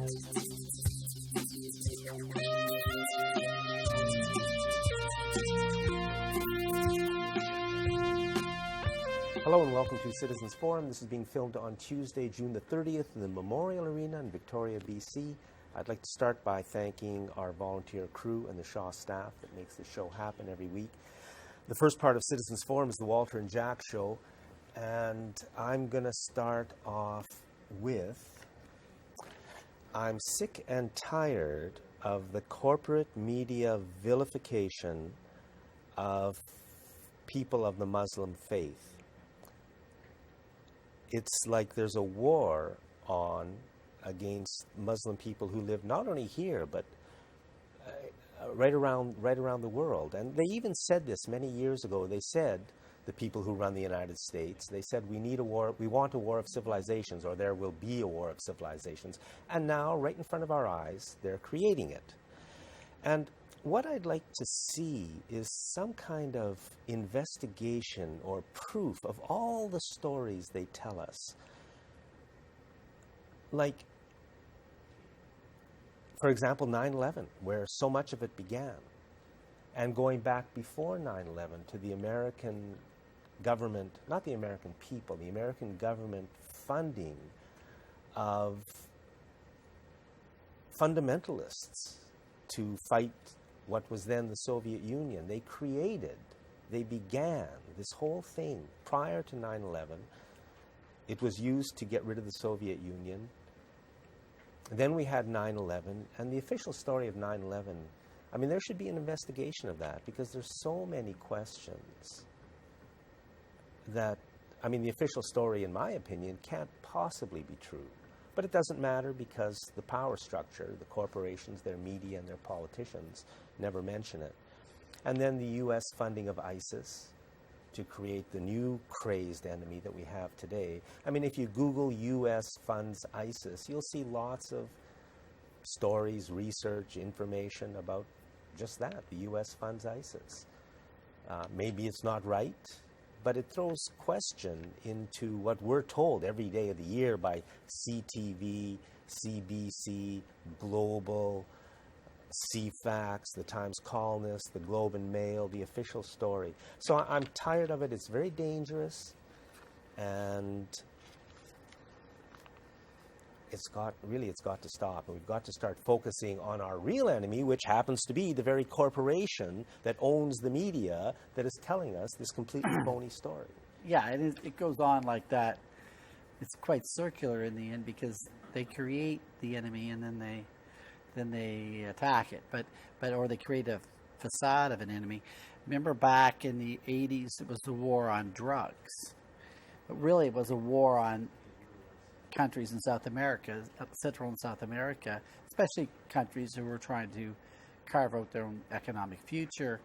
Hello and welcome to Citizens Forum. This is being filmed on Tuesday, June the 30th in the Memorial Arena in Victoria, BC. I'd like to start by thanking our volunteer crew and the Shaw staff that makes this show happen every week. The first part of Citizens Forum is the Walter and Jack Show, and I'm going to start off with, I'm sick and tired of the corporate media vilification of people of the Muslim faith. It's like there's a war on against Muslim people who live not only here but right around the world. And they even said this many years ago. They said, the people who run the United States, they said we need a war, we want a war of civilizations, or there will be a war of civilizations. And now, right in front of our eyes, they're creating it. And what I'd like to see is some kind of investigation or proof of all the stories they tell us. Like, for example, 9/11, where so much of it began. And going back before 9/11 to the American government, not the American people, the American government funding of fundamentalists to fight what was then the Soviet Union. They began this whole thing prior to 9/11. It was used to get rid of the Soviet Union. Then we had 9/11, and the official story of 9/11, I mean, there should be an investigation of that, because there's so many questions that, I mean, the official story, in my opinion, can't possibly be true. But it doesn't matter, because the power structure, the corporations, their media, and their politicians never mention it. And then the U.S. funding of ISIS to create the new crazed enemy that we have today. I mean, if you Google U.S. funds ISIS, you'll see lots of stories, research, information about just that, the U.S. funds ISIS. Maybe it's not right, but it throws question into what we're told every day of the year by CTV, CBC, Global, CFAX, the Times Colonist, the Globe and Mail, the official story. So I'm tired of it. It's very dangerous, and it's got to stop. And we've got to start focusing on our real enemy, which happens to be the very corporation that owns the media that is telling us this completely phony story. Yeah, it goes on like that. It's quite circular in the end, because they create the enemy and then they attack it, or they create a facade of an enemy. Remember back in the 80s, it was the war on drugs, but really it was a war on countries in South America, Central and South America, especially countries who were trying to carve out their own economic future,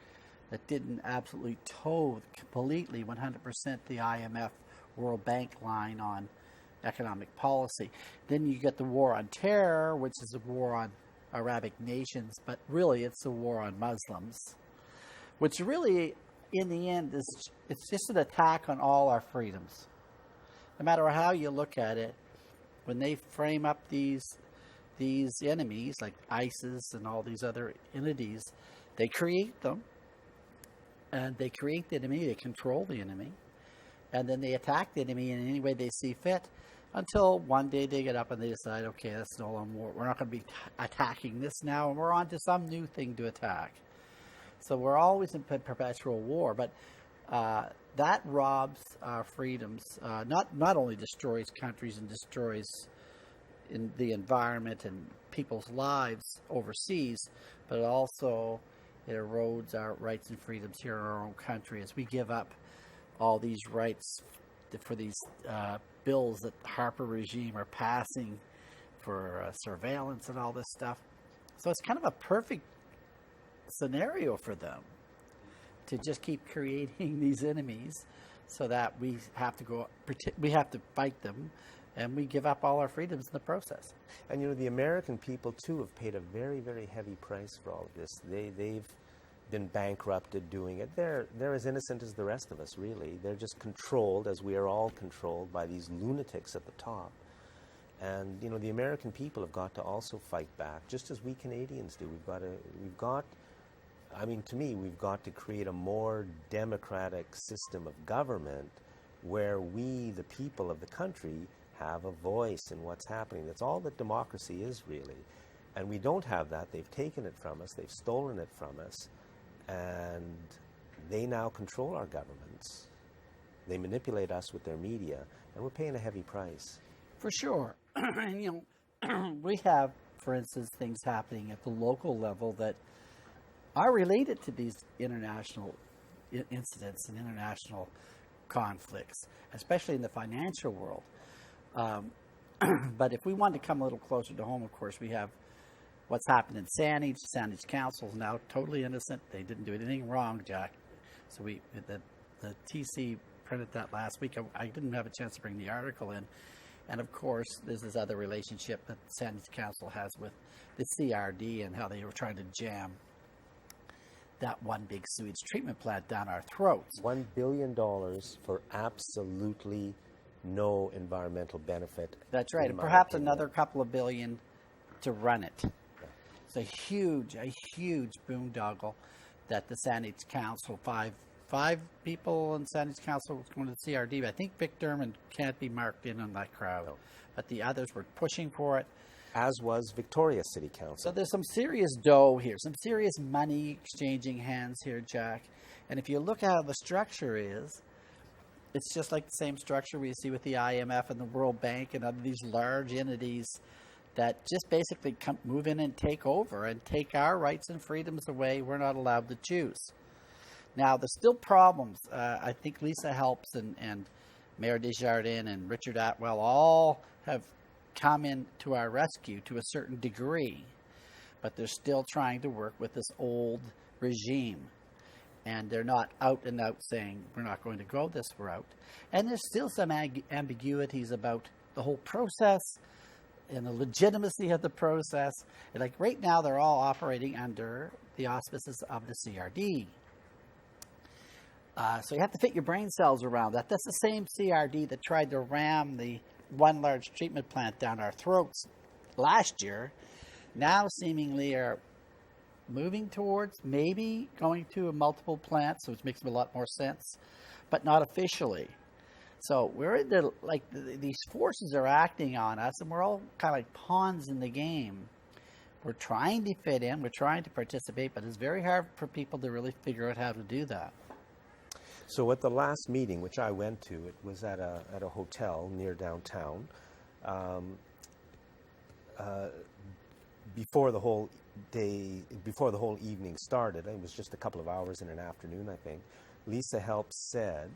that didn't absolutely toe completely 100% the IMF World Bank line on economic policy. Then you get the war on terror, which is a war on Arabic nations, but really it's a war on Muslims, which really, in the end, it's just an attack on all our freedoms. No matter how you look at it, when they frame up these enemies like ISIS and all these other entities, they create them, and they create the enemy, they control the enemy, and then they attack the enemy in any way they see fit, until one day they get up and they decide, okay, that's no longer war. We're not going to be attacking this now, and we're on to some new thing to attack. So we're always in perpetual war, but that robs our freedoms. Not only destroys countries and destroys in the environment and people's lives overseas, but it erodes our rights and freedoms here in our own country, as we give up all these rights for these bills that the Harper regime are passing for surveillance and all this stuff. So it's kind of a perfect scenario for them to just keep creating these enemies, so that we have to fight them, and we give up all our freedoms in the process. And the American people too have paid a very, very heavy price for all of this. They've been bankrupted doing it. They're as innocent as the rest of us, really. They're just controlled, as we are all controlled, by these lunatics at the top. And, you know, the American people have got to also fight back, just as we Canadians do. I mean, to me, we've got to create a more democratic system of government where we, the people of the country, have a voice in what's happening. That's all that democracy is, really. And we don't have that. They've taken it from us. They've stolen it from us. And they now control our governments. They manipulate us with their media, and we're paying a heavy price. For sure. And, you know, we have, for instance, things happening at the local level that are related to these international incidents and international conflicts, especially in the financial world. But if we want to come a little closer to home, of course, we have what's happened in Sandwich. Sandwich Council is now totally innocent. They didn't do anything wrong, Jack. So the TC printed that last week. I didn't have a chance to bring the article in. And of course, there's this other relationship that the Sandwich Council has with the CRD and how they were trying to jam that one big sewage treatment plant down our throats. $1 billion for absolutely no environmental benefit. That's right, and perhaps another couple of billion to run it. Yeah. It's a huge boondoggle that the Sandwich Council, five people in Sandwich Council was going to the CRD. I think Vic Dermond can't be marked in on that crowd, no. But the others were pushing for it. As was Victoria City Council. So there's some serious dough here, some serious money exchanging hands here, Jack. And if you look at how the structure is, it's just like the same structure we see with the IMF and the World Bank and other these large entities that just basically move in and take over and take our rights and freedoms away. We're not allowed to choose. Now, there's still problems. I think Lisa Helps and Mayor Desjardins and Richard Atwell all have come in to our rescue to a certain degree, but they're still trying to work with this old regime. And they're not out and out saying, we're not going to go this route. And there's still some ambiguities about the whole process and the legitimacy of the process. And like right now, they're all operating under the auspices of the CRD. So you have to fit your brain cells around that. That's the same CRD that tried to ram the one large treatment plant down our throats last year. Now seemingly are moving towards maybe going to a multiple plants, which makes a lot more sense, but not officially. So we're in the, these forces are acting on us, and we're all kind of like pawns in the game. We're trying to fit in, we're trying to participate, but it's very hard for people to really figure out how to do that. So at the last meeting, which I went to, it was at a hotel near downtown. Before the whole evening started, it was just a couple of hours in an afternoon, I think, Lisa Helps said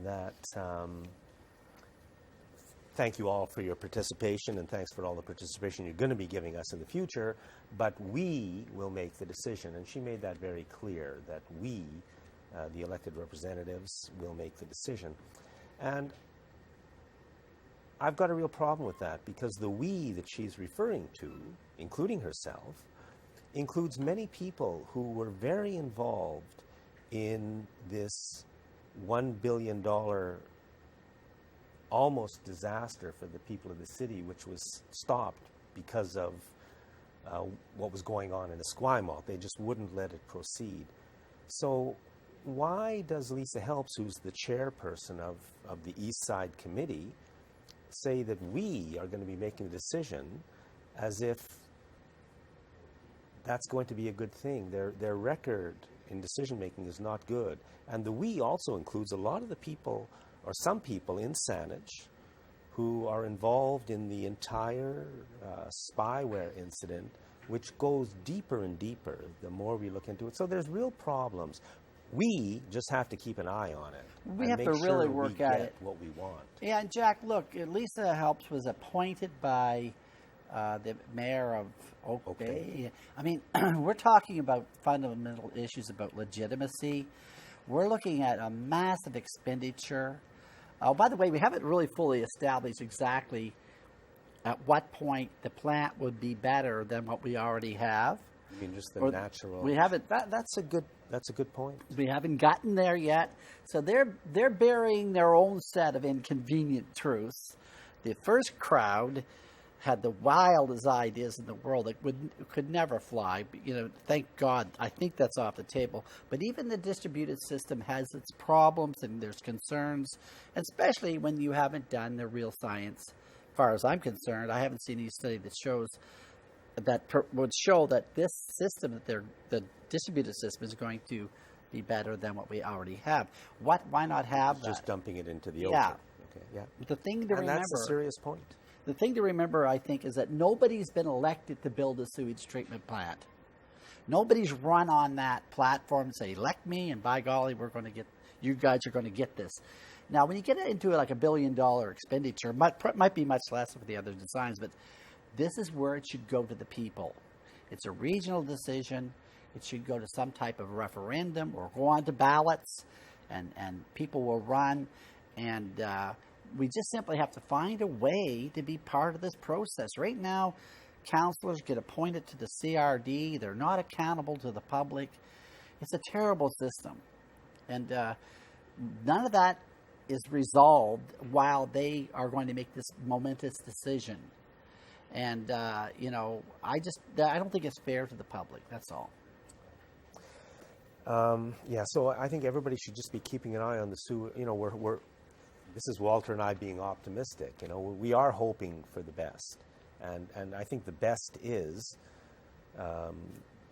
that thank you all for your participation, and thanks for all the participation you're going to be giving us in the future, but we will make the decision. And she made that very clear, that we, the elected representatives, will make the decision. And I've got a real problem with that, because the we that she's referring to, including herself, includes many people who were very involved in this $1 billion almost disaster for the people of the city, which was stopped because of what was going on in Esquimalt. They just wouldn't let it proceed. So why does Lisa Helps, who's the chairperson of the Eastside Committee, say that we are going to be making a decision as if that's going to be a good thing? Their record in decision-making is not good. And the we also includes a lot of the people, or some people in Sandwich, who are involved in the entire spyware incident, which goes deeper and deeper the more we look into it. So there's real problems. We just have to keep an eye on it. We have to really work at it. What we want. Yeah, and Jack, look, Lisa Helps was appointed by the mayor of Oak Bay. I mean, we're talking about fundamental issues about legitimacy. We're looking at a massive expenditure. Oh, by the way, we haven't really fully established exactly at what point the plant would be better than what we already have. I mean, just the natural. We haven't. That's a good point. We haven't gotten there yet. So they're burying their own set of inconvenient truths. the first crowd had the wildest ideas in the world that could never fly. Thank God, I think that's off the table. But even the distributed system has its problems and there's concerns, especially when you haven't done the real science. As far as I'm concerned, I haven't seen any study that shows would show that this system, the distributed system, is going to be better than what we already have. Why not have that? Just dumping it into the Yeah. ocean. Okay. Yeah. The thing to remember. That's a serious point. The thing to remember, I think, is that nobody's been elected to build a sewage treatment plant. Nobody's run on that platform and say, elect me, and by golly, you guys are going to get this. Now, when you get into like $1 billion expenditure, might be much less with the other designs, but this is where it should go to the people. It's a regional decision. It should go to some type of referendum or go on to ballots, and people will run, and we just simply have to find a way to be part of this process. Right now, councillors get appointed to the CRD. They're not accountable to the public. It's a terrible system. And none of that is resolved while they are going to make this momentous decision. And, I don't think it's fair to the public. That's all. So I think everybody should just be keeping an eye on the this is Walter and I being optimistic. We are hoping for the best, and I think the best is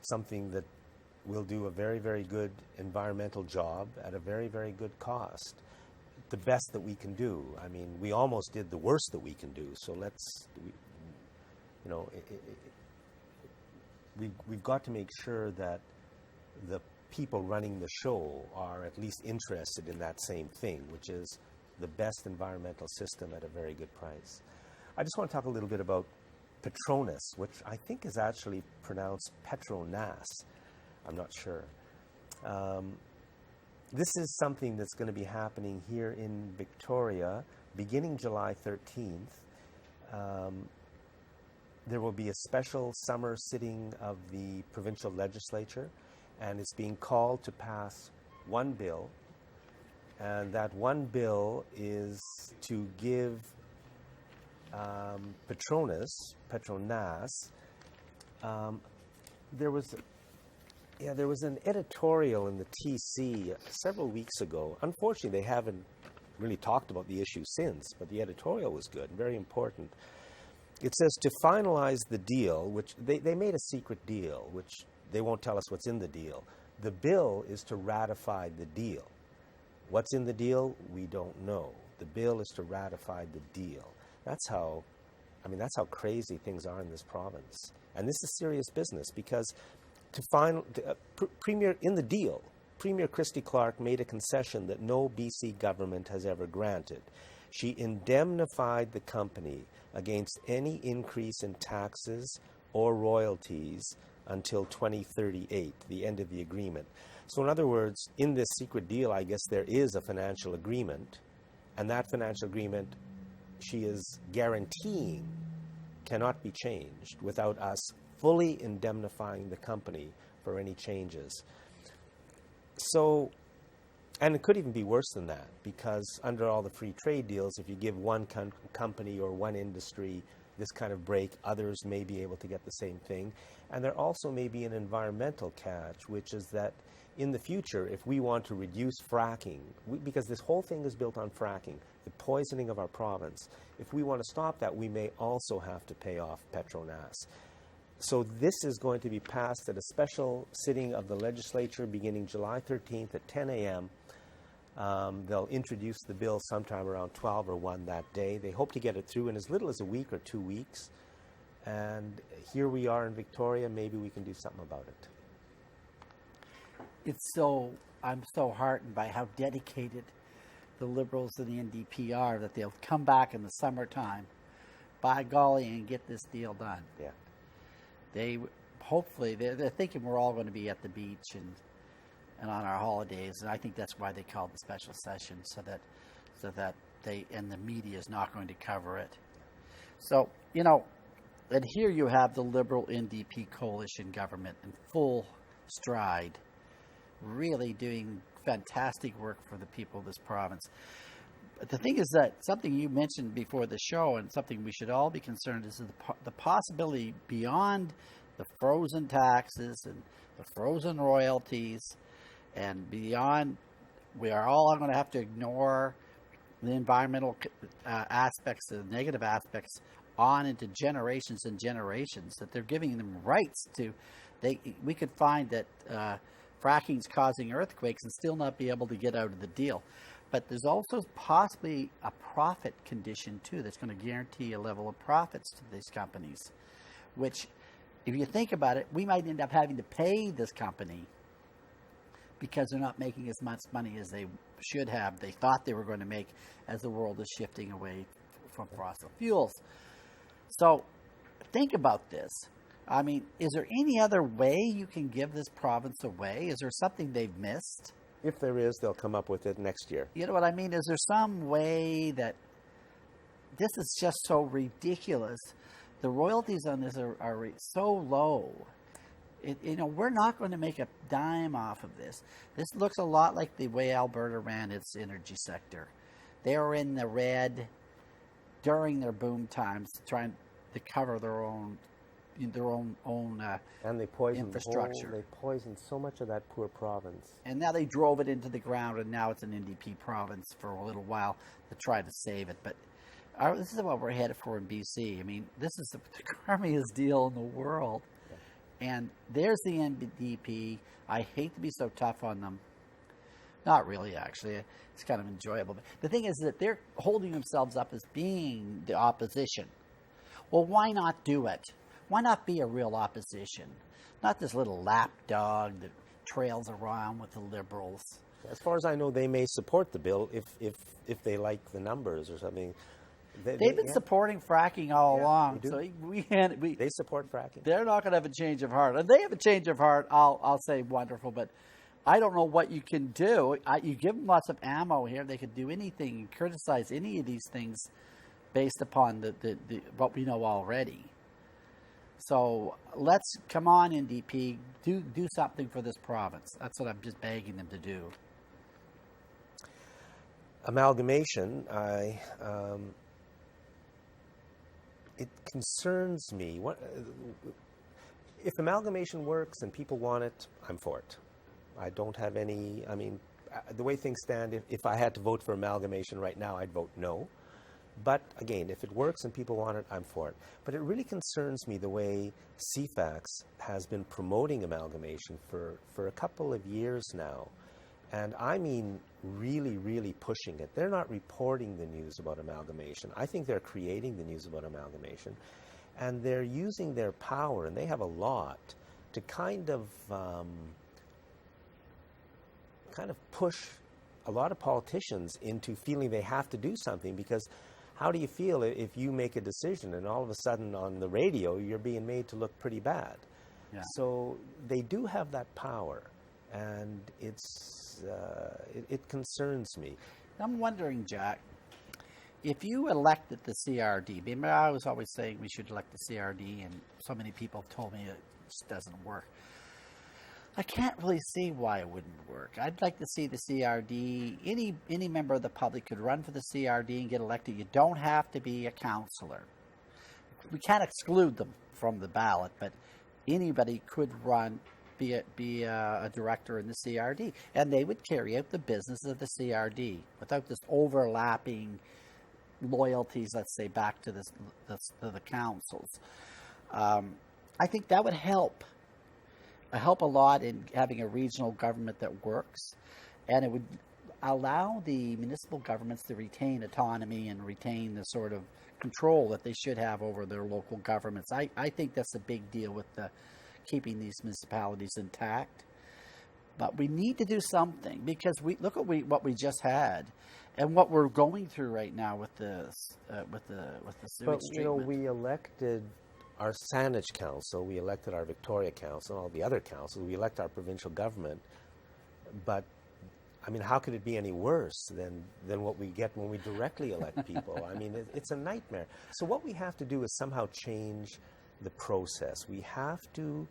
something that will do a very, very good environmental job at a very, very good cost. The best that we can do. I mean, we almost did the worst that we can do. So we've got to make sure that the people running the show are at least interested in that same thing, which is the best environmental system at a very good price. I just want to talk a little bit about Petronas, which I think is actually pronounced Petronas. I'm not sure. This is something that's going to be happening here in Victoria beginning July 13th. There will be a special summer sitting of the provincial legislature, and it's being called to pass one bill. And that one bill is to give Petronas, there was an editorial in the TC several weeks ago. Unfortunately, they haven't really talked about the issue since, but the editorial was good, very important. It says to finalize the deal, which they made a secret deal, which they won't tell us what's in the deal. The bill is to ratify the deal. What's in the deal? We don't know. The bill is to ratify the deal. That's how crazy things are in this province. And this is serious business because Premier Christy Clark made a concession that no BC government has ever granted. She indemnified the company against any increase in taxes or royalties until 2038, the end of the agreement. So in other words, in this secret deal, I guess there is a financial agreement, and that financial agreement she is guaranteeing cannot be changed without us fully indemnifying the company for any changes. So, and it could even be worse than that, because under all the free trade deals, if you give one company or one industry this kind of break, others may be able to get the same thing. And there also may be an environmental catch, which is that in the future, if we want to reduce fracking, because this whole thing is built on fracking, the poisoning of our province, if we want to stop that, we may also have to pay off Petronas. So this is going to be passed at a special sitting of the legislature beginning July 13th at 10 a.m. They'll introduce the bill sometime around 12 or 1 that day. They hope to get it through in as little as a week or 2 weeks. And here we are in Victoria. Maybe we can do something about it. I'm so heartened by how dedicated the Liberals and the NDP are that they'll come back in the summertime, by golly, and get this deal done. Yeah. They're thinking we're all going to be at the beach and on our holidays, and I think that's why they called the special session, so that they and the media is not going to cover it. So, and here you have the Liberal NDP coalition government in full stride, really doing fantastic work for the people of this province. But the thing is that something you mentioned before the show, and something we should all be concerned is the possibility beyond the frozen taxes and the frozen royalties, and beyond, we are all going to have to ignore the environmental aspects, the negative aspects, on into generations and generations, that they're giving them rights to. We could find that fracking's causing earthquakes and still not be able to get out of the deal. But there's also possibly a profit condition too that's going to guarantee a level of profits to these companies, which, if you think about it, we might end up having to pay this company because they're not making as much money as they should have, they thought they were going to make, as the world is shifting away from fossil fuels. So think about this. I mean, is there any other way you can give this province away? Is there something they've missed? If there is, they'll come up with it next year. You know what I mean? Is there some way that this is just so ridiculous? The royalties on this are so low. We're not going to make a dime off of this. This looks a lot like the way Alberta ran its energy sector. They were in the red during their boom times, trying to cover their own and they poisoned infrastructure. They poisoned so much of that poor province. And now they drove it into the ground, and now it's an NDP province for a little while to try to save it. But this is what we're headed for in BC. I mean, this is the crummiest deal in the world. And there's the NDP. I hate to be so tough on them. Not really, actually. It's kind of enjoyable. But the thing is that they're holding themselves up as being the opposition. Well, why not do it? Why not be a real opposition? Not this little lapdog that trails around with the Liberals. As far as I know, they may support the bill if they like the numbers or something. They've been supporting fracking all along, so they support fracking. They're not going to have a change of heart, and they have a change of heart. I'll say wonderful, but I don't know what you can do. You give them lots of ammo here; they could do anything and criticize any of these things based upon the what we know already. So let's come on, NDP, do something for this province. That's what I'm just begging them to do. Amalgamation, it concerns me. If amalgamation works and people want it, I'm for it. I don't have any, the way things stand, if I had to vote for amalgamation right now, I'd vote no. But again, if it works and people want it, I'm for it. But it really concerns me the way CFAX has been promoting amalgamation for a couple of years now. And I mean really, really pushing it. They're not reporting the news about amalgamation. I think they're creating the news about amalgamation. And they're using their power, and they have a lot, to kind of push a lot of politicians into feeling they have to do something, because how do you feel if you make a decision and all of a sudden on the radio you're being made to look pretty bad? Yeah. So they do have that power, and it concerns me. I'm wondering, Jack, if you elected the CRD, remember I was always saying we should elect the CRD, and so many people have told me it just doesn't work. I can't really see why it wouldn't work. I'd like to see the CRD. Any member of the public could run for the CRD and get elected. You don't have to be a councillor. We can't exclude them from the ballot, but anybody could run, be a director in the CRD, and they would carry out the business of the CRD without this overlapping loyalties, let's say, back to the councils. I think that would help a lot in having a regional government that works, and it would allow the municipal governments to retain autonomy and retain the sort of control that they should have over their local governments. I think that's a big deal with keeping these municipalities intact. But we need to do something, because look at what we just had, and what we're going through right now with the sewage treatment. We elected our Saanich Council, we elected our Victoria Council, all the other councils, we elect our provincial government, but how could it be any worse than what we get when we directly elect people? It's a nightmare. So what we have to do is somehow change the process. We have to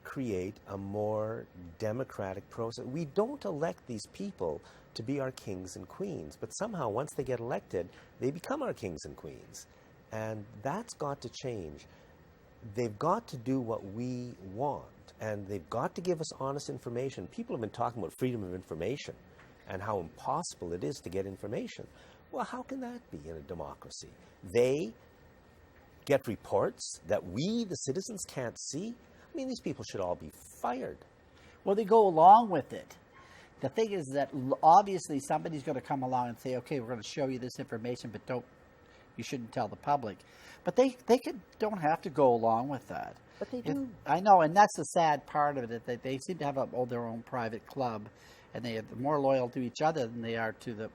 create a more democratic process. We don't elect these people to be our kings and queens, but somehow once they get elected, they become our kings and queens. And that's got to change. They've got to do what we want, and they've got to give us honest information. People have been talking about freedom of information and how impossible it is to get information. Well, how can that be in a democracy? They get reports that we, the citizens, can't see. I mean, these people should all be fired. Well, they go along with it. The thing is that obviously somebody's going to come along and say, okay, we're going to show you this information, but you shouldn't tell the public. But they don't have to go along with that. But they do. I know, and that's the sad part of it, that they seem to have their own private club, and they're more loyal to each other than they are to the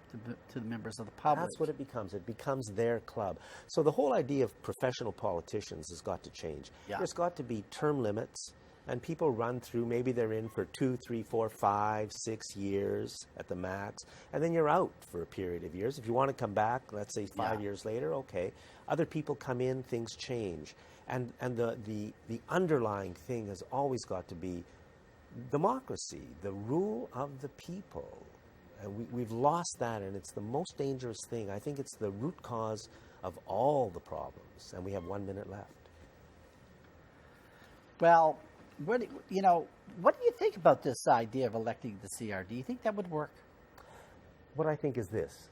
members of the public. That's what it becomes. It becomes their club. So the whole idea of professional politicians has got to change. Yeah. There's got to be term limits, and people run through, maybe they're in for 2, 3, 4, 5, 6 years at the max, and then you're out for a period of years. If you want to come back, let's say 5 years later, okay. Other people come in, things change. And the underlying thing has always got to be democracy, the rule of the people. And we've lost that, and it's the most dangerous thing. I think it's the root cause of all the problems, and we have 1 minute left. Well, what do you think about this idea of electing the CR? Do you think that would work? What I think is this.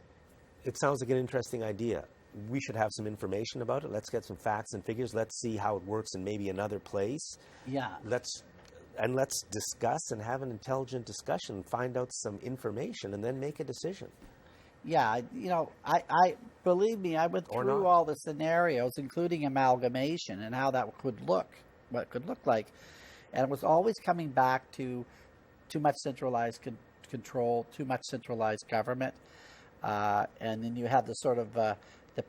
It sounds like an interesting idea. We should have some information about it. Let's get some facts and figures. Let's see how it works in maybe another place. Yeah. Let's discuss and have an intelligent discussion, find out some information, and then make a decision. Yeah, I believe me, I went through all the scenarios, including amalgamation and how that could look, what it could look like. And it was always coming back to too much centralized control, too much centralized government. And then you have the sort of the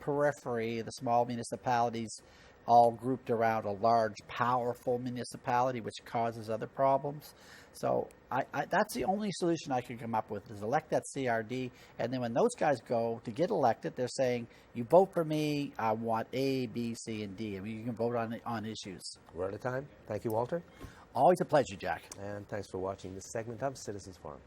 periphery, the small municipalities, all grouped around a large, powerful municipality, which causes other problems. So that's the only solution I could come up with, is elect that CRD. And then when those guys go to get elected, they're saying, you vote for me, I want A, B, C, and D. I mean, you can vote on issues. We're out of time. Thank you, Walter. Always a pleasure, Jack. And thanks for watching this segment of Citizens Forum.